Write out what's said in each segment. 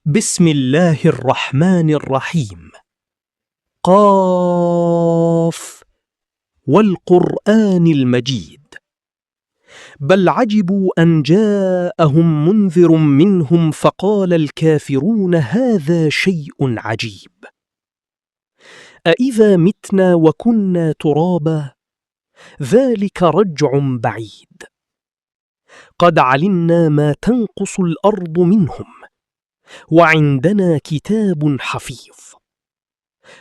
بسم الله الرحمن الرحيم. قاف والقرآن المجيد. بل عجبوا أن جاءهم منذر منهم فقال الكافرون هذا شيء عجيب. أإذا متنا وكنا ترابا ذلك رجع بعيد. قد علمنا ما تنقص الأرض منهم وعندنا كتاب حفيظ.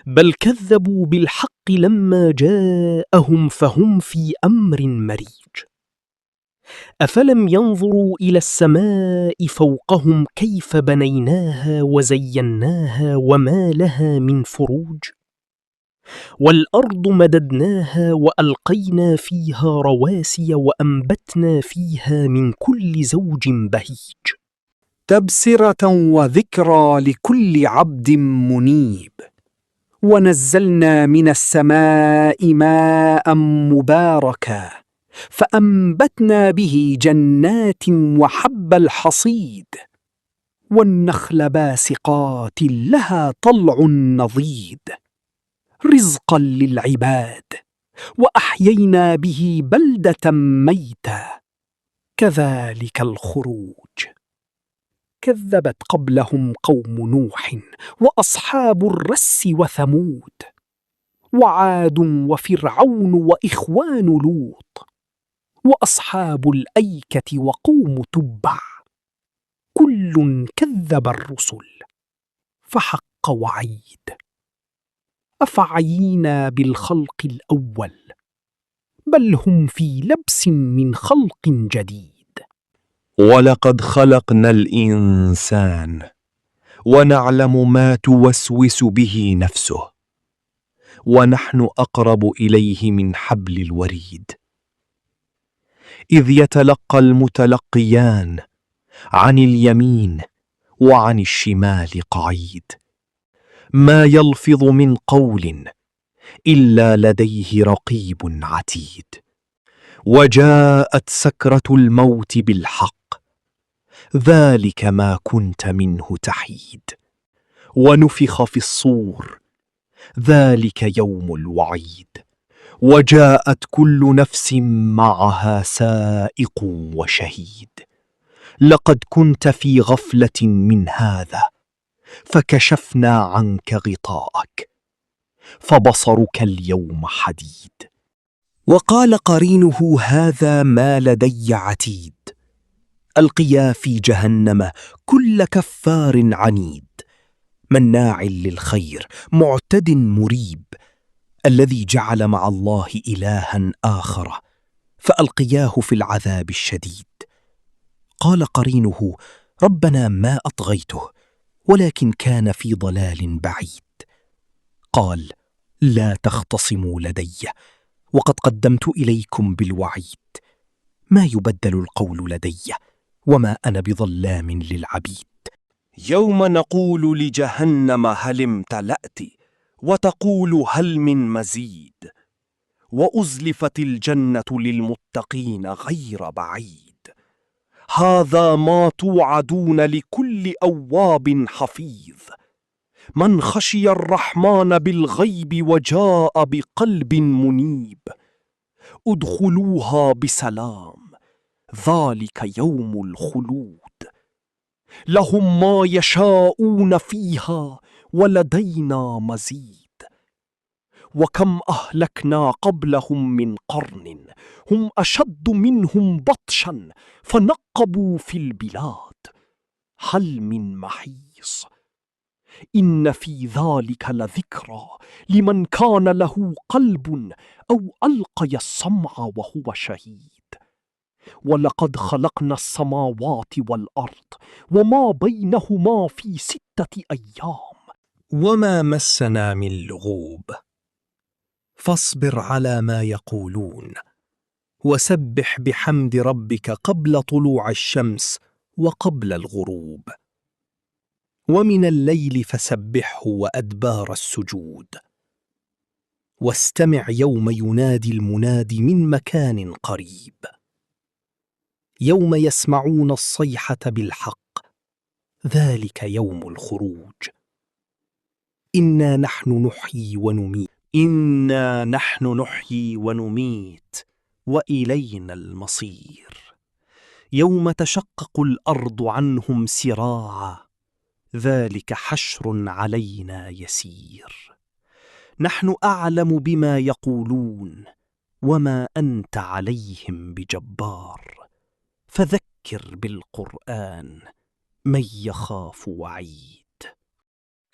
بل كذبوا بالحق لما جاءهم فهم في أمر مريج. أفلم ينظروا إلى السماء فوقهم كيف بنيناها وزيناها وما لها من فروج. والأرض مددناها وألقينا فيها رواسي وأنبتنا فيها من كل زوج بهيج. تبصرة وذكرى لكل عبد منيب. ونزلنا من السماء ماء مباركا فأنبتنا به جنات وحب الحصيد والنخل باسقات لها طلع نضيد رزقا للعباد وأحيينا به بلدة ميتا كذلك الخروج. كذبت قبلهم قوم نوح وأصحاب الرس وثمود وعاد وفرعون وإخوان لوط وأصحاب الأيكة وقوم تبع كل كذب الرسل فحق وعيد. أفعينا بالخلق الأول بل هم في لبس من خلق جديد. ولقد خلقنا الإنسان ونعلم ما توسوس به نفسه ونحن أقرب إليه من حبل الوريد. إذ يتلقى المتلقيان عن اليمين وعن الشمال قعيد. ما يلفظ من قول إلا لديه رقيب عتيد. وجاءت سكرة الموت بالحق ذلك ما كنت منه تحيد. ونفخ في الصور ذلك يوم الوعيد. وجاءت كل نفس معها سائق وشهيد. لقد كنت في غفلة من هذا فكشفنا عنك غطاءك فبصرك اليوم حديد. وقال قرينه هذا ما لدي عتيد. ألقيا في جهنم كل كفار عنيد مناع للخير معتد مريب. الذي جعل مع الله إلها آخر فألقياه في العذاب الشديد. قال قرينه ربنا ما أطغيته ولكن كان في ضلال بعيد. قال لا تختصموا لدي وقد قدمت إليكم بالوعيد. ما يبدل القول لدي وما أنا بظلام للعبيد. يوم نقول لجهنم هل امتلأت وتقول هل من مزيد. وأزلفت الجنة للمتقين غير بعيد. هذا ما توعدون لكل أواب حفيظ. من خشي الرحمن بالغيب وجاء بقلب منيب. ادخلوها بسلام ذلك يوم الخلود. لهم ما يشاءون فيها ولدينا مزيد. وكم أهلكنا قبلهم من قرن هم أشد منهم بطشا فنقبوا في البلاد هل من محيص. إن في ذلك لذكرى لمن كان له قلب أو ألقي السمع وهو شهيد. ولقد خلقنا السماوات والأرض وما بينهما في 6 أيام وما مسنا من لغوب. فاصبر على ما يقولون وسبح بحمد ربك قبل طلوع الشمس وقبل الغروب. ومن الليل فسبحه وأدبار السجود. واستمع يوم ينادي المناد من مكان قريب. يوم يسمعون الصيحة بالحق ذلك يوم الخروج. إنا نحن نحيي ونميت وإلينا المصير. يوم تشقق الأرض عنهم سراعا ذلك حشر علينا يسير. نحن أعلم بما يقولون وما أنت عليهم بجبار. فذكر بالقرآن من يخاف وعيد.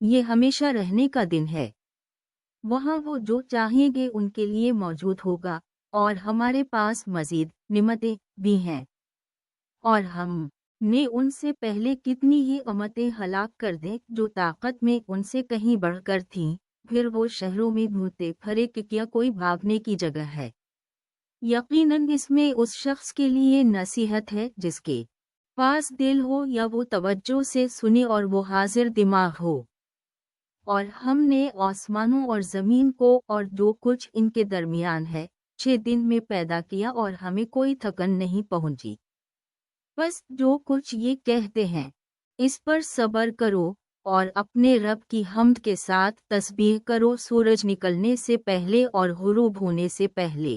یہ ہمیشہ رہنے کا دن ہے، وہاں وہ جو چاہیں گے ان کے لیے موجود ہوگا، اور ہمارے پاس مزید نعمتیں بھی ہیں، اور ہم نے ان سے پہلے کتنی ہی امتیں ہلاک کر دیں جو طاقت میں ان سے کہیں بڑھ کر تھیں، پھر وہ شہروں میں ڈھونڈتے پھرے کہ کیا کوئی بھاگنے کی جگہ ہے۔ یقیناً اس میں اس شخص کے لیے نصیحت ہے جس کے پاس دل ہو یا وہ توجہ سے سنے اور وہ حاضر دماغ ہو۔ اور ہم نے آسمانوں اور زمین کو اور جو کچھ ان کے درمیان ہے 6 دن میں پیدا کیا اور ہمیں کوئی تھکن نہیں پہنچی۔ بس جو کچھ یہ کہتے ہیں اس پر صبر کرو اور اپنے رب کی حمد کے ساتھ تسبیح کرو سورج نکلنے سے پہلے اور غروب ہونے سے پہلے،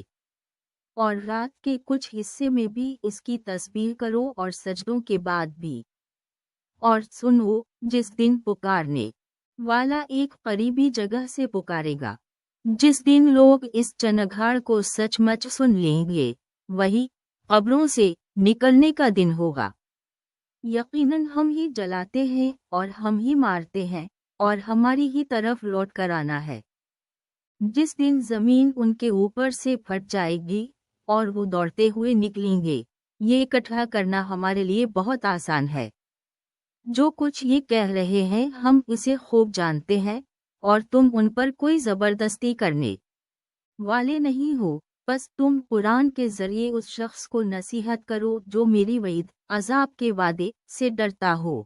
اور رات کے کچھ حصے میں بھی اس کی تسبیح کرو اور سجدوں کے بعد بھی۔ اور سنو جس دن پکارنے والا ایک قریبی جگہ سے پکارے گا، جس دن لوگ اس چنگھاڑ کو سچ مچ سن لیں گے، وہی قبروں سے نکلنے کا دن ہوگا۔ یقیناً ہم ہی جلاتے ہیں اور ہم ہی مارتے ہیں اور ہماری ہی طرف لوٹ کر آنا ہے۔ جس دن زمین ان کے اوپر سے پھٹ جائے گی اور وہ دوڑتے ہوئے نکلیں گے، یہ اکٹھا کرنا ہمارے لیے بہت آسان ہے۔ جو کچھ یہ کہہ رہے ہیں ہم اسے خوب جانتے ہیں، اور تم ان پر کوئی زبردستی کرنے والے نہیں ہو، بس تم قرآن کے ذریعے اس شخص کو نصیحت کرو جو میری وعید عذاب کے وعدے سے ڈرتا ہو۔